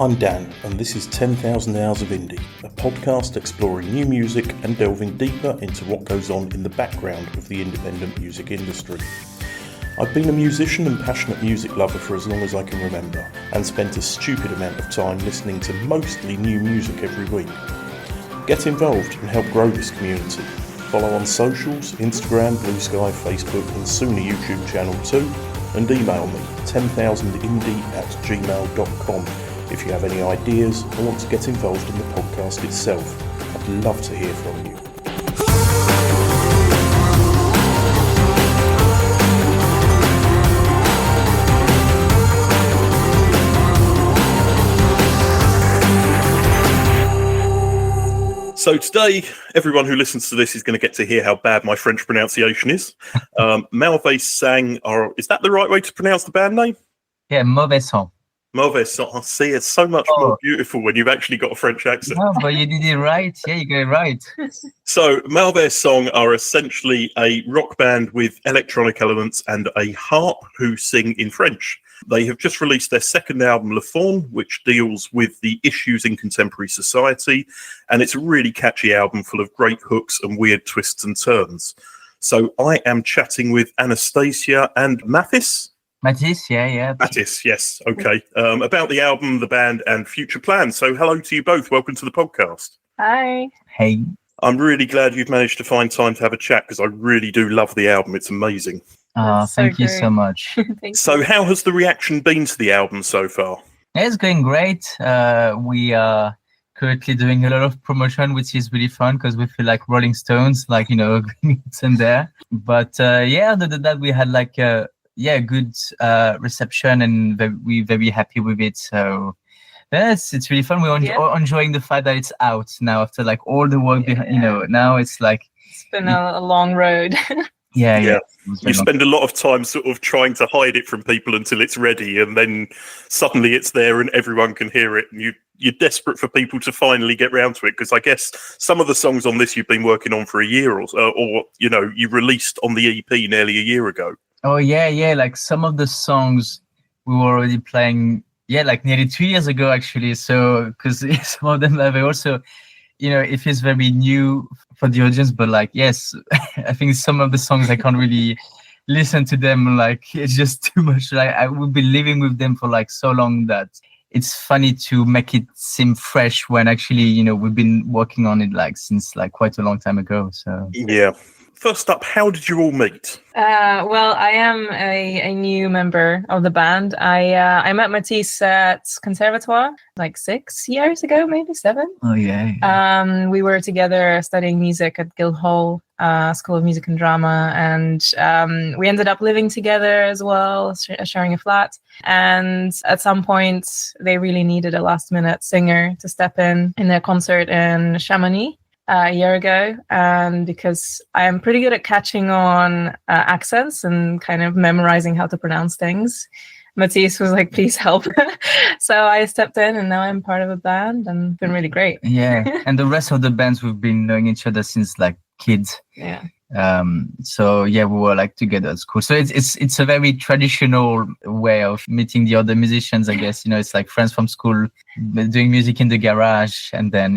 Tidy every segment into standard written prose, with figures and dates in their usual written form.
I'm Dan, and this is 10,000 Hours of Indie, a podcast exploring new music and delving deeper into what goes on in the background of the independent music industry. I've been a musician and passionate music lover for as long as I can remember, and spent a stupid amount of time listening to mostly new music every week. Get involved and help grow this community. Follow on socials, Instagram, Blue Sky, Facebook, and soon a YouTube channel too, and email me 10,000indie@gmail.com if you have any ideas or want to get involved in the podcast itself. I'd love to hear from you. So today, everyone who listens to this is going to get to hear how bad my French pronunciation is. Mauvais Sang, is that the right way to pronounce the band name? Yeah, Mauvais Sang. Mauvais Sang. I see, it's so much more beautiful when you've actually got a French accent. No, but you did it right. Yeah, you got it right. So, Mauvais Sang are essentially a rock band with electronic elements and a harp who sing in French. They have just released their second album, Faune, which deals with the issues in contemporary society, and it's a really catchy album full of great hooks and weird twists and turns. So I am chatting with Anastasia and Mathis. Mathis, yeah. Mathis, yes, okay. About the album, the band, and future plans. So hello to you both. Welcome to the podcast. Hi. Hey. I'm really glad you've managed to find time to have a chat because I really do love the album. It's amazing. Thank you so much. So how has the reaction been to the album so far? Yeah, it's going great. We are currently doing a lot of promotion, which is really fun because we feel like Rolling Stones, like, it's in there. But other than that, we had like a good reception and we're very happy with it. So it's really fun. We're enjoying the fact that it's out now after like all the work behind, now it's like... It's been a long road. Yeah. You spend a lot of time sort of trying to hide it from people until it's ready, and then suddenly it's there and everyone can hear it, and you're desperate for people to finally get round to it, because I guess some of the songs on this you've been working on for a year or you released on the EP nearly a year ago. Oh, yeah. Like some of the songs we were already playing, like nearly 2 years ago, actually. So, because some of them have also... it feels very new for the audience, but like, yes, I think some of the songs I can't really listen to them. Like, it's just too much. Like, I would be living with them for like so long that it's funny to make it seem fresh when actually, we've been working on it like since like quite a long time ago. So yeah. First up, how did you all meet? Well, I am a new member of the band. I met Mathis at Conservatoire like 6 years ago, maybe 7. Oh, yeah. We were together studying music at Guildhall School of Music and Drama, and we ended up living together as well, sharing a flat. And at some point, they really needed a last-minute singer to step in their concert in Chamonix a year ago, and because I am pretty good at catching on accents and kind of memorizing how to pronounce things, Mathis was like, please help. So I stepped in, and now I'm part of a band, and it's been really great. Yeah, and the rest of the bands, we've been knowing each other since like kids. Yeah. So we were like together at school. So it's a very traditional way of meeting the other musicians, I guess. It's like friends from school doing music in the garage, and then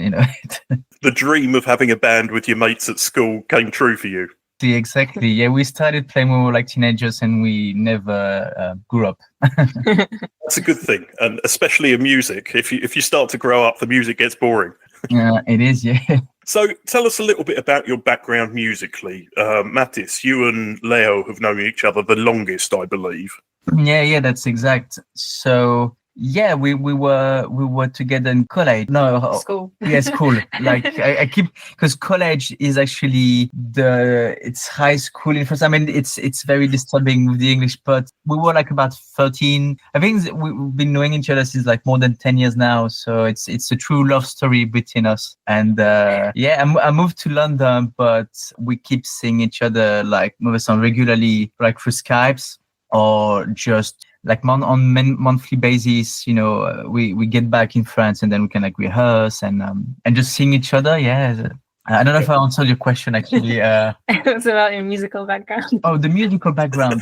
the dream of having a band with your mates at school came true for you. Exactly. Yeah, we started playing when we were like teenagers, and we never grew up. That's a good thing, and especially in music. If you start to grow up, the music gets boring. Yeah, it is. Yeah. So tell us a little bit about your background musically. Mathis, you and Leo have known each other the longest, I believe. Yeah, that's exact. So we were together in college. No, school. Yeah, school. Like I keep, because college is actually it's high school in France. I mean, it's very disturbing with the English, but we were like about 13. I think we've been knowing each other since like more than 10 years now. So it's a true love story between us. And I moved to London, but we keep seeing each other like Mauvais Sang regularly, like through Skypes or just like on monthly basis. We get back in France, and then we can like rehearse and just seeing each other. Yeah. I don't know if I answered your question actually. It's about your musical background. Oh, the musical background.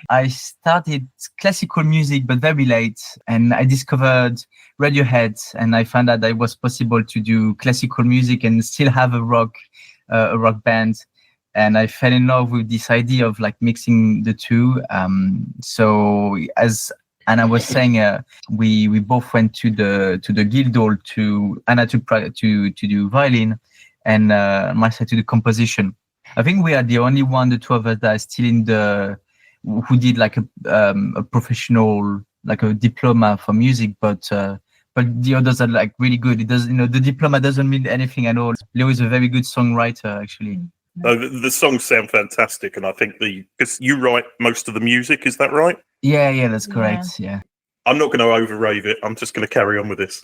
I started classical music, but very late, and I discovered Radiohead, and I found out that it was possible to do classical music and still have a rock band. And I fell in love with this idea of like mixing the two. So as Anna was saying, we both went to the Guildhall to Anna to do violin, and myself to do composition. I think we are the only one, the two of us, that are still who did like a professional, like a diploma for music, but the others are like really good. It doesn't, the diploma doesn't mean anything at all. Leo is a very good songwriter, actually. The songs sound fantastic, and I think because you write most of the music, is that right? Yeah, that's correct. Yeah. I'm not going to over-rave it. I'm just going to carry on with this.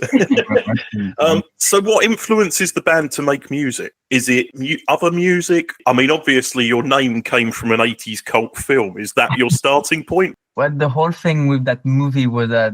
So what influences the band to make music? Is it other music? I mean, obviously, your name came from an 80s cult film. Is that your starting point? Well, the whole thing with that movie was that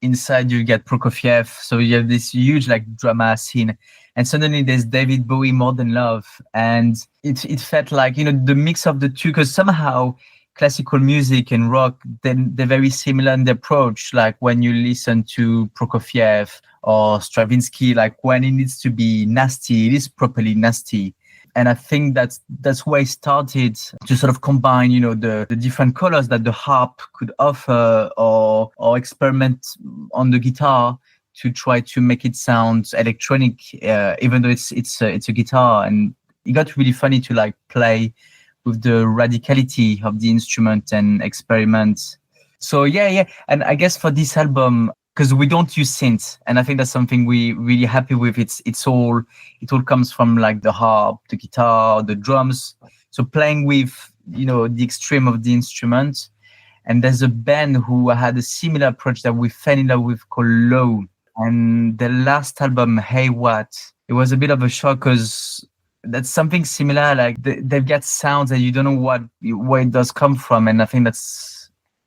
inside you get Prokofiev, so you have this huge like drama scene, and suddenly there's David Bowie, More Than Love, and it felt like, the mix of the two, because somehow classical music and rock, then they're very similar in the approach. Like when you listen to Prokofiev or Stravinsky, like when it needs to be nasty, it is properly nasty. And I think that's where it started to sort of combine, the different colors that the harp could offer, or experiment on the guitar to try to make it sound electronic, even though it's a guitar. And it got really funny to like play with the radicality of the instrument and experiment. So yeah. And I guess for this album, because we don't use synths, and I think that's something we really happy with. It all comes from like the harp, the guitar, the drums. So playing with the extreme of the instrument. And there's a band who had a similar approach that we fell in love with called Low. And the last album, Hey What, it was a bit of a shock because that's something similar. Like they've got sounds that you don't know where it does come from, and I think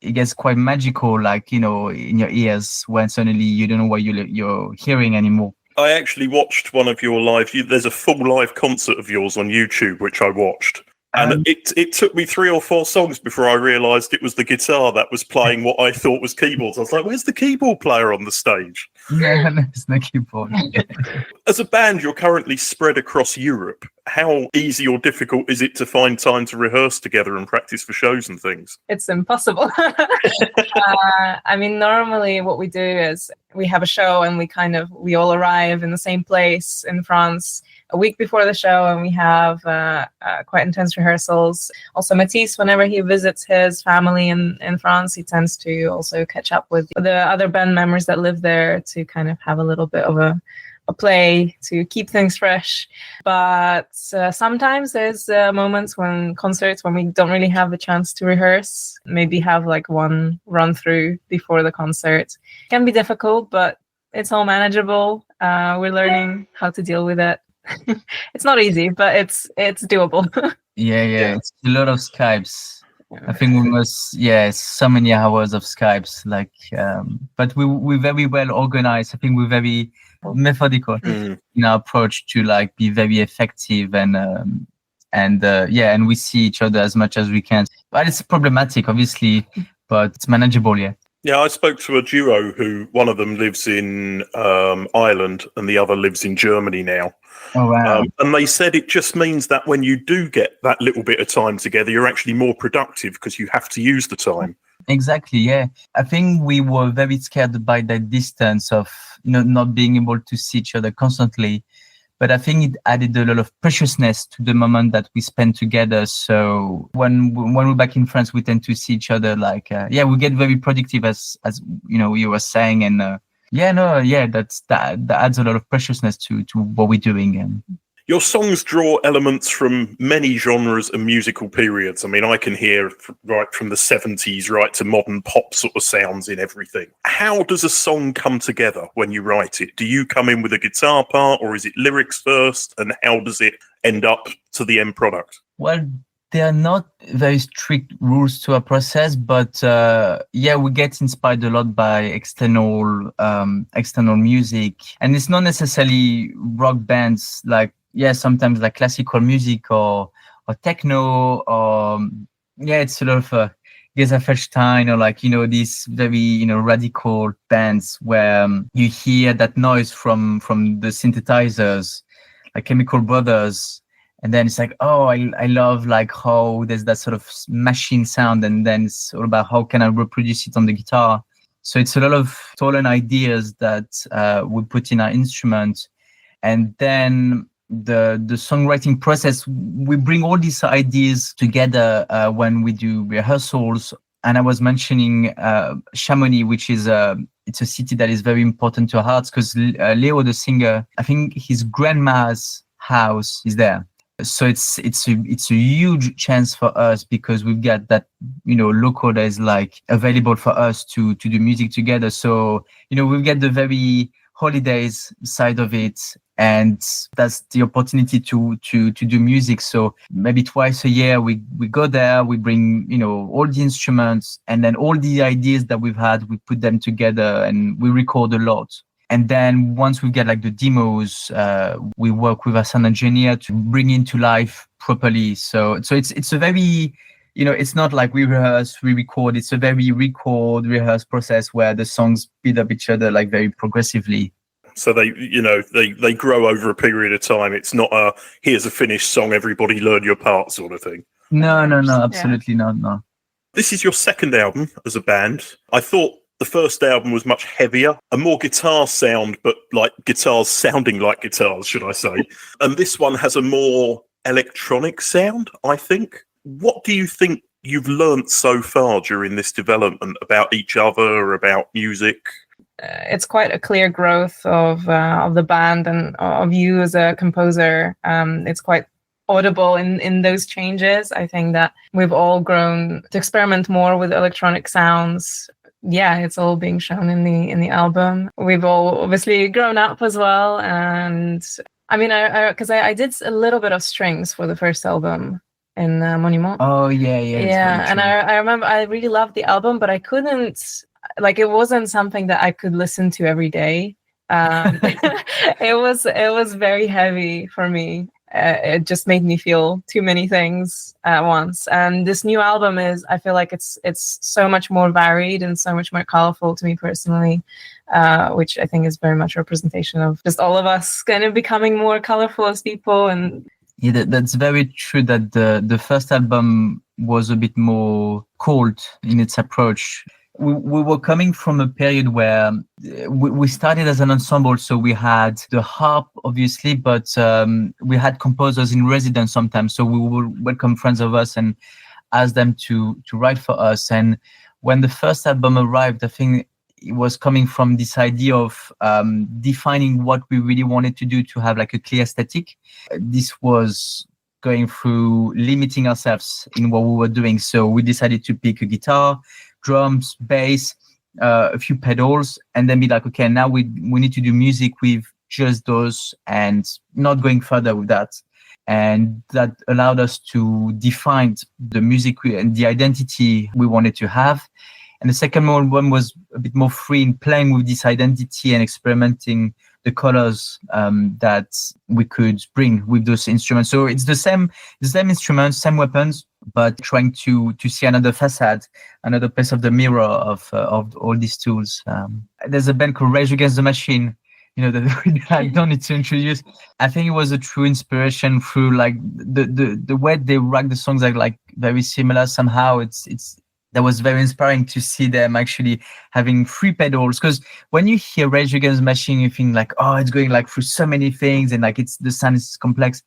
it gets quite magical, like in your ears, when suddenly you don't know what you're hearing anymore. I actually watched one of your live. There's a full live concert of yours on YouTube, which I watched. And it took me 3 or 4 songs before I realised it was the guitar that was playing what I thought was keyboards. I was like, where's the keyboard player on the stage? Yeah, there's no keyboard. As a band, you're currently spread across Europe. How easy or difficult is it to find time to rehearse together and practice for shows and things? It's impossible. I mean, normally what we do is we have a show and we all arrive in the same place in France a week before the show, and we have quite intense rehearsals. Also, Mathis, whenever he visits his family in France, he tends to also catch up with the other band members that live there to kind of have a little bit of a play to keep things fresh. But sometimes there's concerts when we don't really have the chance to rehearse, maybe have like one run through before the concert. It can be difficult, but it's all manageable. We're learning how to deal with it. It's not easy, but it's doable. Yeah. It's a lot of Skypes. I think we must, so many hours of Skypes, like, but we're very well organized. I think we're very methodical in our approach to like be very effective and we see each other as much as we can. But it's problematic, obviously, but it's manageable, yeah. Yeah, I spoke to a duo who one of them lives in Ireland and the other lives in Germany now. Oh, wow. And they said it just means that when you do get that little bit of time together, you're actually more productive because you have to use the time. Exactly, yeah. I think we were very scared by that distance of not being able to see each other constantly. But I think it added a lot of preciousness to the moment that we spent together. So when we're back in France, we tend to see each other like, we get very productive as you were saying. And that adds a lot of preciousness to what we're doing. Your songs draw elements from many genres and musical periods. I mean, I can hear right from the 70s right to modern pop sort of sounds in everything. How does a song come together when you write it? Do you come in with a guitar part, or is it lyrics first? And how does it end up to the end product? Well, There are not very strict rules to our process, but we get inspired a lot by external music, and it's not necessarily rock bands. Like sometimes like classical music or techno, or it's sort of Gesellschaft or like these very radical bands where you hear that noise from the synthesizers, like Chemical Brothers. And then it's like, oh, I love like how there's that sort of machine sound, and then it's all about how can I reproduce it on the guitar. So it's a lot of stolen ideas that we put in our instrument, and then the songwriting process. We bring all these ideas together when we do rehearsals. And I was mentioning Chamonix, which is it's a city that is very important to our hearts because Leo, the singer, I think his grandma's house is there. So it's a huge chance for us because we've got that local that is like available for us to do music together. So we've got the very holidays side of it, and that's the opportunity to do music. So maybe twice a year we go there, we bring all the instruments, and then all the ideas that we've had, we put them together and we record a lot. And then once we get like the demos, we work with a sound engineer to bring into life properly. So it's a very, it's not like we rehearse, we record. It's a very rehearse process where the songs build up each other like very progressively. So they grow over a period of time. It's not here's a finished song, everybody learn your part sort of thing. No, absolutely not. No. This is your second album as a band. I thought the first album was much heavier, a more guitar sound, but like guitars sounding like guitars, should I say. And this one has a more electronic sound, I think. What do you think you've learnt so far during this development about each other or about music? It's quite a clear growth of the band and of you as a composer. It's quite audible in those changes. I think that we've all grown to experiment more with electronic sounds. Yeah, it's all being shown in the album. We've all obviously grown up as well, and I mean, I did a little bit of strings for the first album in Monument. Oh yeah. And I remember I really loved the album, but I couldn't, like, it wasn't something that I could listen to every day. It was very heavy for me. It just made me feel too many things at once. And this new album I feel like it's so much more varied and so much more colorful to me personally, which I think is very much a representation of just all of us kind of becoming more colorful as people. And yeah, that's very true that the first album was a bit more cold in its approach. We were coming from a period where we started as an ensemble, so we had the harp, obviously, but we had composers in residence sometimes. So we would welcome friends of us and ask them to write for us. And when the first album arrived, I think it was coming from this idea of defining what we really wanted to do to have like a clear aesthetic. This was going through limiting ourselves in what we were doing. So we decided to pick a guitar, drums, bass, a few pedals, and then be like, okay, now we need to do music with just those and not going further with that. And that allowed us to define the music and the identity we wanted to have. And the second one was a bit more free in playing with this identity and experimenting the colors that we could bring with those instruments. So it's the same instruments, same weapons, but trying to see another facade, another piece of the mirror of all these tools. There's a band called Rage Against the Machine, that I don't need to introduce. I think it was a true inspiration through like the way they write the songs are like very similar somehow. That was very inspiring to see them actually having three pedals. Because when you hear Rage Against the Machine, you think like, oh, it's going like through so many things and like the sound is complex.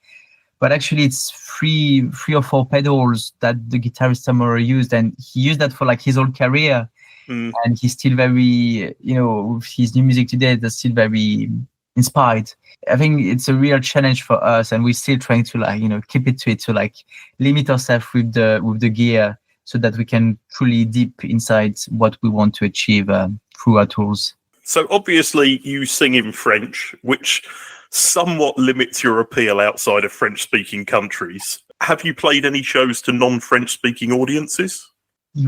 But actually it's three or four pedals that the guitarist Tamura used, and he used that for like his whole career. And he's still very, with his new music today, that's still very inspired. I think it's a real challenge for us, and we're still trying to like, keep it to it, to like limit ourselves with the gear, so that we can truly deep inside what we want to achieve through our tools. So obviously you sing in French, which somewhat limits your appeal outside of French-speaking countries. Have you played any shows to non-French speaking audiences?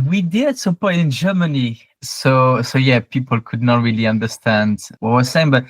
We did at some point in Germany. So yeah, people could not really understand what I was saying, but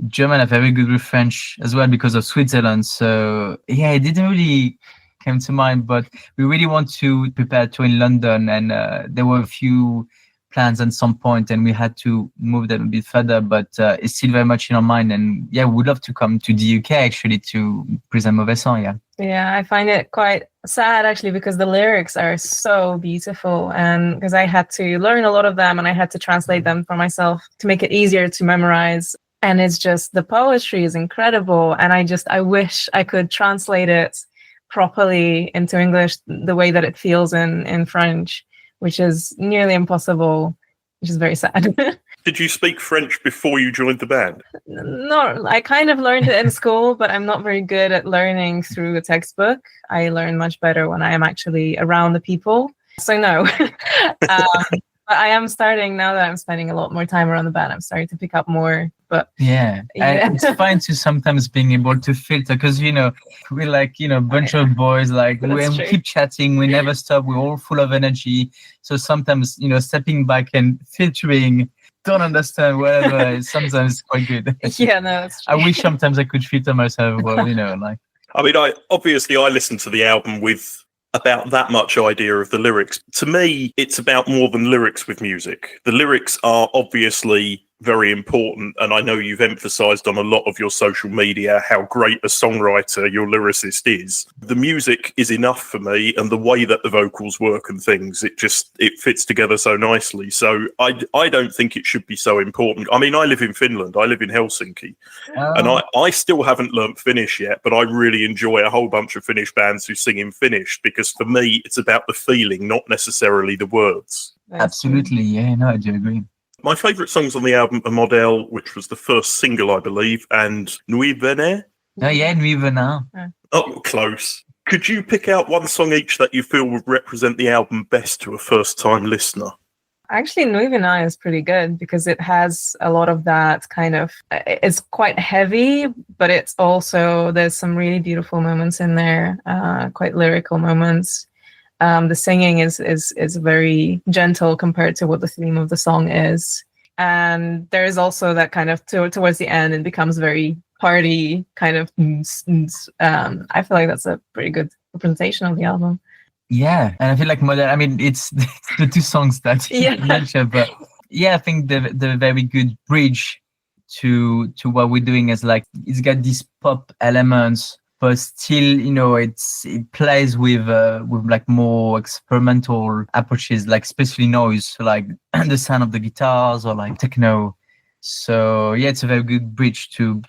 German are very good with French as well because of Switzerland. So yeah, it didn't really come to mind, but we really want to prepare a tour in London, and there were a few plans at some point, and we had to move them a bit further, but it's still very much in our mind. And yeah, we'd love to come to the UK actually to present Mauvais Sang. Yeah, I find it quite sad actually because the lyrics are so beautiful, and because I had to learn a lot of them and I had to translate them for myself to make it easier to memorize. And it's just, the poetry is incredible, and I wish I could translate it properly into English the way that it feels in French, which is nearly impossible, which is very sad. Did you speak French before you joined the band? No, I kind of learned it in school, but I'm not very good at learning through a textbook. I learn much better when I am actually around the people. So no. But I am starting, now that I'm spending a lot more time around the band, I'm starting to pick up more. But yeah. It's fine to sometimes being able to filter, because we're like a bunch of boys, like we keep chatting, we never stop, we're all full of energy. So sometimes stepping back and filtering, don't understand whatever, is sometimes quite good. Yeah, no, that's true. I wish sometimes I could filter myself, but like. I mean, I listened to the album with about that much idea of the lyrics. To me, it's about more than lyrics with music. The lyrics are obviously very important, and I know you've emphasized on a lot of your social media how great a songwriter your lyricist is. The music is enough for me, and the way that the vocals work and things, it fits together so nicely. So I don't think it should be so important. I mean, I live in Finland, I live in Helsinki, and I still haven't learnt Finnish yet, but I really enjoy a whole bunch of Finnish bands who sing in Finnish, because for me it's about the feeling, not necessarily the words. Absolutely, yeah, no, I do agree. My favourite songs on the album are Model, which was the first single, I believe, and Nuit Venez. Oh, yeah, Nuit Venez. Oh, close. Could you pick out one song each that you feel would represent the album best to a first-time listener? Actually, Nuit Venez is pretty good because it has a lot of that kind of, it's quite heavy, but it's also, there's some really beautiful moments in there, quite lyrical moments. The singing is very gentle compared to what the theme of the song is. And there is also that kind of, towards the end, it becomes very party kind of, I feel like that's a pretty good representation of the album. Yeah, and I feel like Model, I mean, it's the two songs that you mentioned, but yeah, I think the very good bridge to what we're doing is like, it's got these pop elements, but still, it plays with like more experimental approaches, like especially noise, like the sound of the guitars or like techno. So yeah, it's a very good bridge to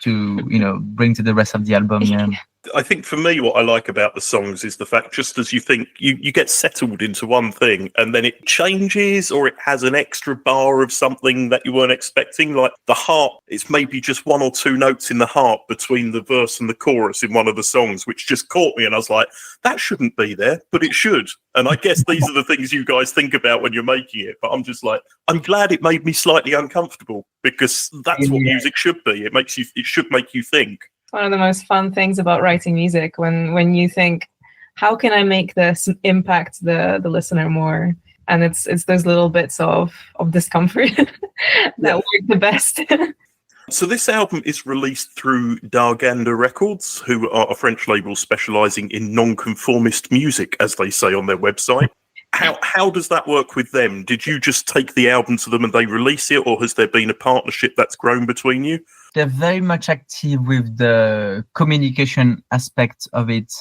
bring to the rest of the album. Yeah. I think for me, what I like about the songs is the fact, just as you think, you get settled into one thing and then it changes, or it has an extra bar of something that you weren't expecting. Like the harp, it's maybe just one or two notes in the harp between the verse and the chorus in one of the songs, which just caught me. And I was like, that shouldn't be there, but it should. And I guess these are the things you guys think about when you're making it. But I'm just like, I'm glad it made me slightly uncomfortable, because that's what music should be. It should make you think. One of the most fun things about writing music, when you think, how can I make this impact the listener more? And it's those little bits of discomfort that work the best. So this album is released through Darganda Records, who are a French label specialising in non-conformist music, as they say on their website. How does that work with them? Did you just take the album to them and they release it, or has there been a partnership that's grown between you? They're very much active with the communication aspect of it,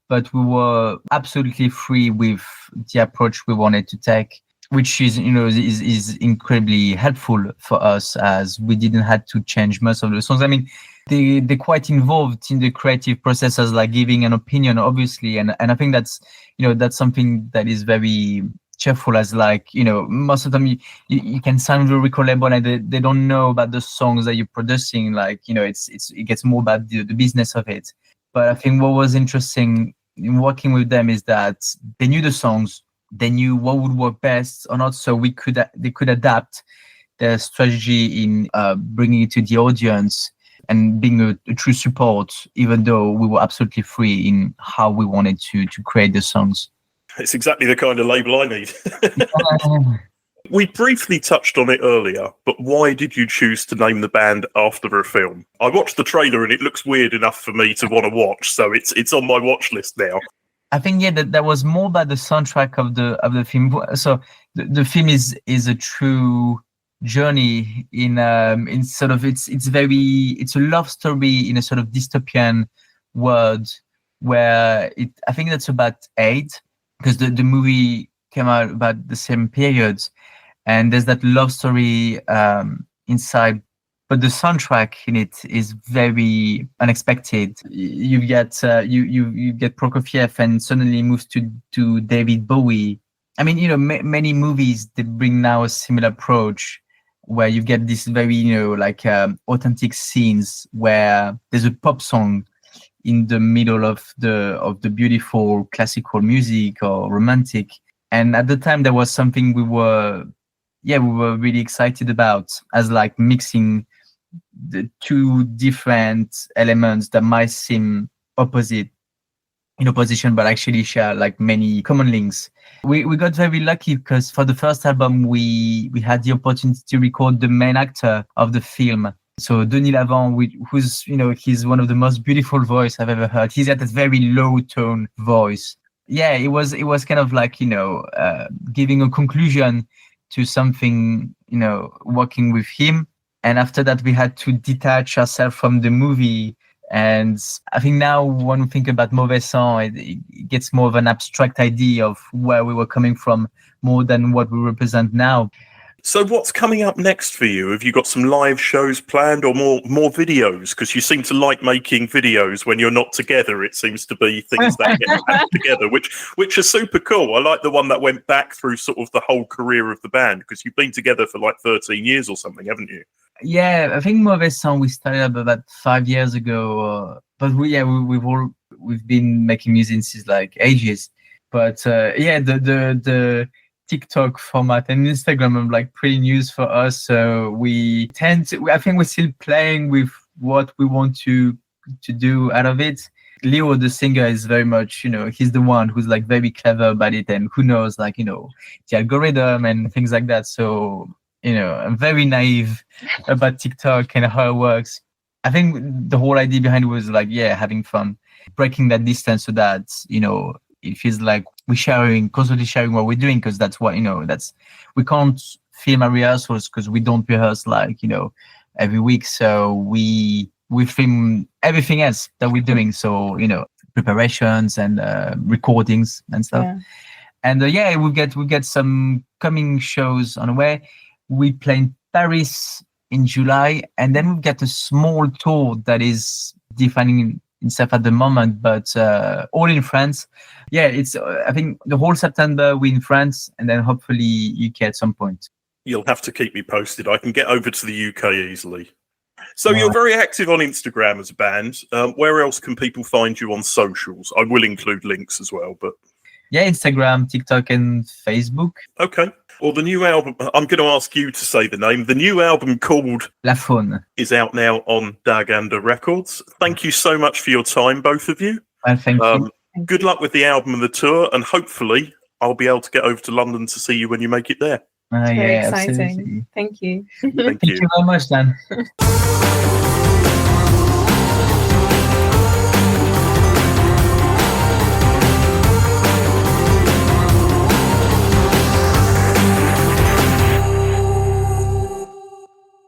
but we were absolutely free with the approach we wanted to take, which is incredibly helpful for us, as we didn't have to change most of the songs. I mean, they're quite involved in the creative process, as like giving an opinion, obviously, and I think that's something that is very cheerful, as like, most of them you can sign with a record label and they don't know about the songs that you're producing, like, it gets more about the business of it. But I think what was interesting in working with them is that they knew the songs, they knew what would work best or not, so they could adapt their strategy in bringing it to the audience. and being a true support, even though we were absolutely free in how we wanted to create the songs. It's exactly the kind of label I need. We briefly touched on it earlier, but why did you choose to name the band after a film? I watched the trailer and it looks weird enough for me to want to watch, so it's on my watch list now. I think that was more about the soundtrack of the film. So the film is a true journey in sort of it's a love story in a sort of dystopian world where I think that's about 8, because the movie came out about the same period, and there's that love story inside, but the soundtrack in it is very unexpected. You get you get Prokofiev, and suddenly moves to David Bowie. I mean, many movies, they bring now a similar approach where you get this very authentic scenes where there's a pop song in the middle of the beautiful classical music or romantic. And at the time, there was something we were really excited about, as like mixing the two different elements that might seem in opposition, but actually share like many common links. We got very lucky because for the first album, we had the opportunity to record the main actor of the film. So Denis Lavant, who's, he's one of the most beautiful voice I've ever heard. He's got a very low tone voice. Yeah, it was kind of like, giving a conclusion to something, working with him. And after that, we had to detach ourselves from the movie. And I think now when we think about Mauvais Sang, it gets more of an abstract idea of where we were coming from more than what we represent now. So what's coming up next for you? Have you got some live shows planned or more videos? Because you seem to like making videos when you're not together. It seems to be things that get back together, which are super cool. I like the one that went back through sort of the whole career of the band, because you've been together for like 13 years or something, haven't you? Yeah, I think Mauvais Sang we started up about 5 years ago. But we've been making music since like ages. But the TikTok format and Instagram are like pretty news for us. So I think we're still playing with what we want to do out of it. Leo, the singer, is very much, he's the one who's like very clever about it, and who knows, like, the algorithm and things like that. So, I'm very naive about TikTok and how it works. I think the whole idea behind it was like, having fun, breaking that distance so that, it feels like we're constantly sharing what we're doing, because that's what, we can't film our rehearsals because we don't rehearse like, every week. So we film everything else that we're doing. So, preparations and recordings and stuff. Yeah. And we get some coming shows on the way. We play in Paris in July, and then we get a small tour that is defining itself at the moment, but all in France. Yeah, it's I think the whole September we're in France, and then hopefully UK at some point. You'll have to keep me posted. I can get over to the UK easily. So you're very active on Instagram as a band. Where else can people find you on socials? I will include links as well, but yeah, Instagram, TikTok, and Facebook. Okay. Well, the new album, I'm going to ask you to say the name. The new album called La Faune is out now on Daganda Records. Thank you so much for your time, both of you. Thank you. Good luck with the album and the tour, and hopefully I'll be able to get over to London to see you when you make it there. Very exciting. Absolutely. Thank you. Thank you. Thank you very much, Dan.